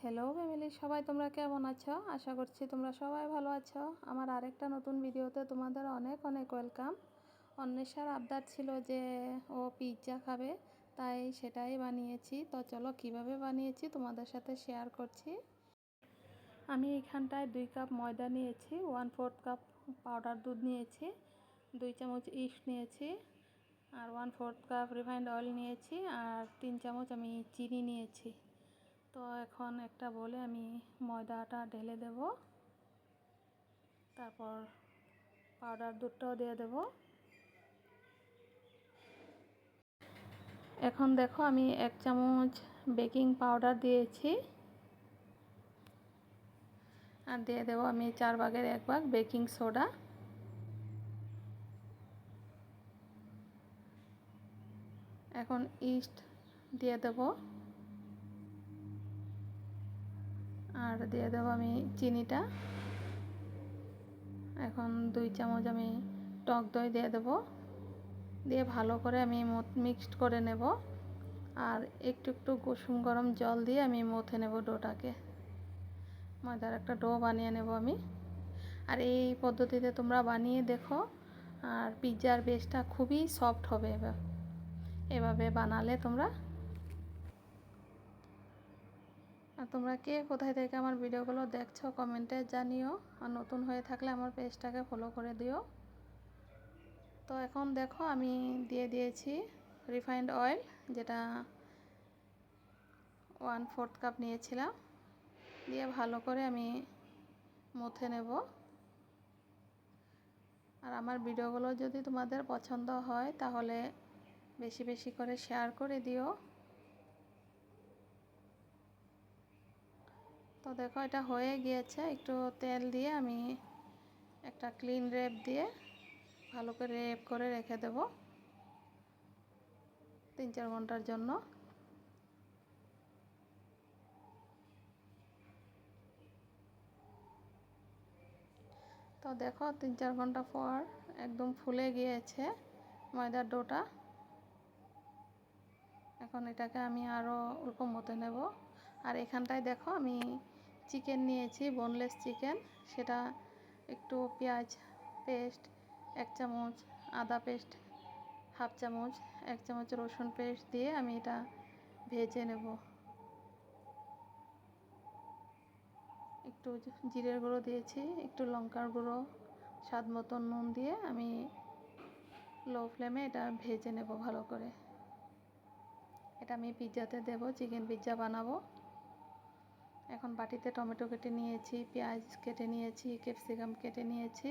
Hello family, সবাই তোমরা কেমন আছো? আশা করছি তোমরা সবাই ভালো আছো। আমার আরেকটা নতুন ভিডিওতে তোমাদের অনেক অনেক ওয়েলকাম। অন্বেষার আবদার ছিল যে ও পিৎজা খাবে, তাই সেটাই বানিয়েছি। তো চলো কিভাবে বানিয়েছি তোমাদের সাথে শেয়ার করছি। আমি এখানটায় 2 কাপ ময়দা নিয়েছি, 1/4 কাপ পাউডার দুধ নিয়েছি, 2 চামচ ইস্ট নিয়েছি, আর 1/4 কাপ রিফাইন্ড অয়েল নিয়েছি, আর 3 চামচ আমি চিনি নিয়েছি। তো এখন একটা বলে আমি ময়দাটা ঢেলে দেব, তারপর পাউডার দুধটাও দিয়ে দেব। এখন দেখো আমি 1 চামচ বেকিং পাউডার দিয়েছি, আর দিয়ে দেব আমি 4 ভাগের 1 ভাগ বেকিং সোডা। এখন ইস্ট দিয়ে দেব, আর দিয়ে দেব আমি চিনিটা। এখন 2 চামচ আমি টক দই দিয়ে দেব, দিয়ে ভালো করে আমি মিক্সড করে নেব। আর একটু একটু কুসুম গরম জল দিয়ে আমি মথে নেব ডোটাকে। ময়দার একটা ডো বানিয়ে নেব আমি। আর এই পদ্ধতিতে তোমরা বানিয়ে দেখো, আর পিৎজার বেসটা খুবই সফট হবে এভাবে বানালে তোমরা। আর তোমরা কে কোথায় থেকে আমার ভিডিওগুলো দেখছো কমেন্টে জানিও, আর নতুন হয়ে থাকলে আমার পেজটাকে ফলো করে দিও। তো এখন দেখো আমি দিয়ে দিয়েছি রিফাইন্ড অয়েল, যেটা 1/4 কাপ নিয়েছিলাম, দিয়ে ভালো করে আমি মথে নেব। আর আমার ভিডিওগুলো যদি তোমাদের পছন্দ হয় তাহলে বেশি বেশি করে শেয়ার করে দিও। তো দেখো এটা হয়ে গিয়েছে। একটু তেল দিয়ে আমি একটা ক্লিন রেপ দিয়ে ভালো করে রেপ করে রেখে দেব 3-4 ঘন্টার জন্য। তো দেখো 3-4 ঘন্টা পর একদম ফুলে গিয়েছে ময়দার ডোটা। এখন এটাকে আমি আরও অল্প মতে নেব। আর এখানটায় দেখো আমি চিকেন নিয়েছি, বোনলেস চিকেন। সেটা একটু পেঁয়াজ পেস্ট 1 চামচ, আদা পেস্ট 1/2 চামচ, 1 চামচ রসুন পেস্ট দিয়ে আমি এটা ভেজে নেব। একটু জিরের গুঁড়ো দিয়েছি, একটু লঙ্কার গুঁড়ো, স্বাদ মতো নুন দিয়ে আমি লো ফ্লেমে এটা ভেজে নেব ভালো করে। এটা আমি পিৎজাতে দেব, চিকেন পিৎজা বানাবো। এখন বাটিতে টমেটো কেটে নিয়েছি, পেঁয়াজ কেটে নিয়েছি, ক্যাপসিকাম কেটে নিয়েছি।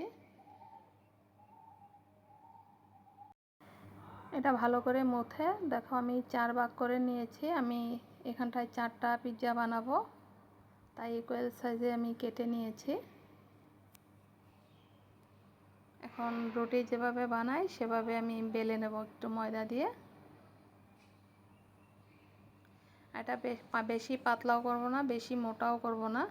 এটা ভালো করে মথে দেখো আমি 4 ভাগ করে নিয়েছি। আমি এখানটায় 4টা পিৎজা বানাবো, তাই ইকুয়াল সাইজে আমি কেটে নিয়েছি। এখন রুটি যেভাবে বানাই সেভাবে আমি বেলে নেব একটু ময়দা দিয়ে। এটা বেশি পাতলাও করব না, বেশি মোটাও করব না।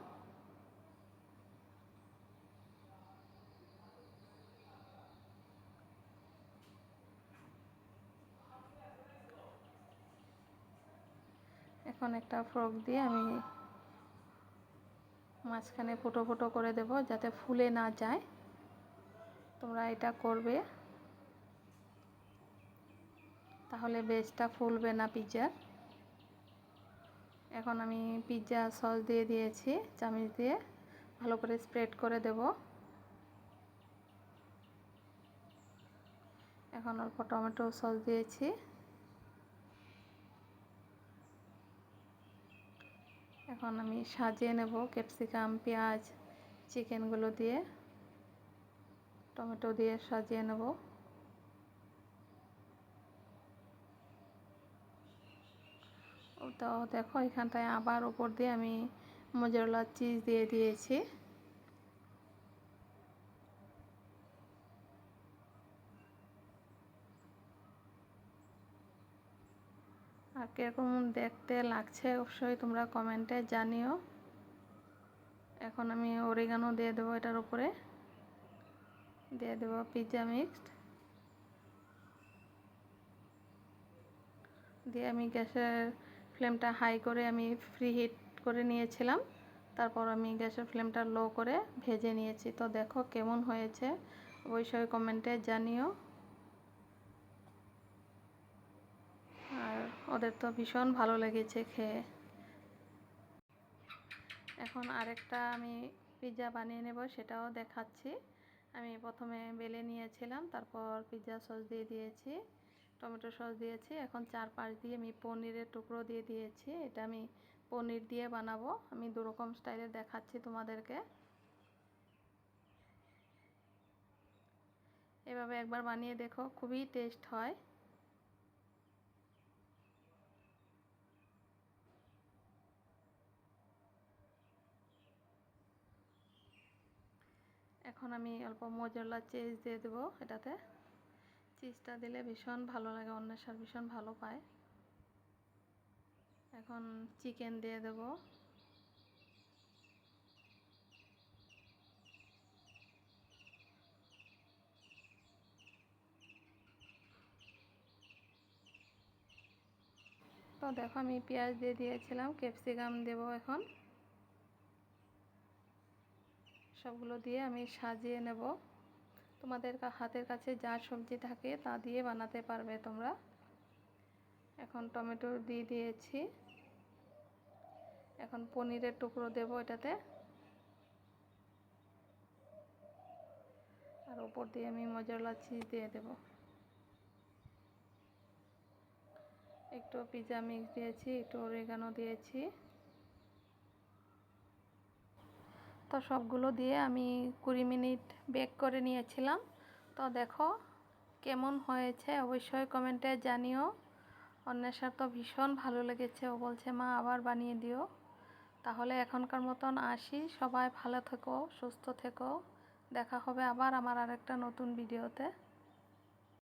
এখন একটা ফোর্ক দিয়ে আমি মাঝখানে ফুটো ফুটো করে দেব যাতে ফুলে না যায়। তোমরা এটা করবে, তাহলে বেসটা ফুলবে না পিৎজার। এখন আমি পিৎজা সস দিয়ে দিয়েছি, চামচ দিয়ে ভালো করে স্প্রেড করে দেব। এখন অল্প টমেটো সস দিয়েছি। এখন আমি সাজিয়ে নেব ক্যাপসিকাম, পেঁয়াজ, চিকেনগুলো দিয়ে, টমেটো দিয়ে সাজিয়ে নেব। তো দেখো এখানটায় আবার উপর দিয়ে আমি মোজারেলা চিজ দিয়ে দিয়েছি। আর কীরকম দেখতে লাগছে অবশ্যই তোমরা কমেন্টে জানিও। এখন আমি অরিগানো দিয়ে দেবো এটার উপরে, দিয়ে দেবো পিৎজা মিক্সড, দিয়ে আমি গ্যাসের ফ্লেমটা হাই করে আমি ফ্রি হিট করে নিয়েছিলাম। তারপর আমি গ্যাসের ফ্লেমটা লো করে ভেজে নিয়েছি। তো দেখো কেমন হয়েছে অবশ্যই কমেন্টে জানিও। আর ওদের তো ভীষণ ভালো লেগেছে খেয়ে। এখন আরেকটা আমি পিৎজা বানিয়ে নেব, সেটাও দেখাচ্ছি। আমি প্রথমে বেলে নিয়েছিলাম, তারপর পিৎজা সস দিয়ে দিয়েছি, টমেটো সস দিয়েছি। এখন চারপাশ দিয়ে আমি পনিরের টুকরো দিয়ে দিয়েছি। এটা আমি পনির দিয়ে বানাবো। আমি দুরকম স্টাইলে দেখাচ্ছি তোমাদেরকে। এভাবে একবার বানিয়ে দেখো, খুবই টেস্ট হয়। এখন আমি অল্প মোজারেলা চিজ দিয়ে দেবো এটাতে। চিজটা দিলে ভীষণ ভালো লাগে, অন্বেষার ভীষণ ভালো পায়। এখন চিকেন দিয়ে দেব। তো দেখো আমি পেঁয়াজ দিয়ে দিয়েছিলাম, ক্যাপসিকাম দেব। এখন সবগুলো দিয়ে আমি সাজিয়ে নেব। তোমাদের হাতের কাছে যা সবজি থাকে তা দিয়ে বানাতে পারবে তোমরা। এখন টমেটো দিয়ে দিয়েছি। এখন পনিরের টুকরো দেব এটাতে। আর উপর দিয়ে আমি মোজারেলা চিজ দিয়ে দেব। একটু পিৎজা মিক্স দিয়েছি, একটু অরিগানো দিয়েছি। তো সবগুলো দিয়ে আমি 20 মিনিট বেক করে নিয়েছিলাম। তো দেখো কেমন হয়েছে অবশ্যই কমেন্টে জানিও। অন্বেষার তো ভীষণ ভালো লেগেছে, ও বলছে মা আবার বানিয়ে দিও। তাহলে এখনকার মতন আসি, সবাই ভালো থেকো, সুস্থ থেকো। দেখা হবে আবার আমার আরেকটা নতুন ভিডিওতে।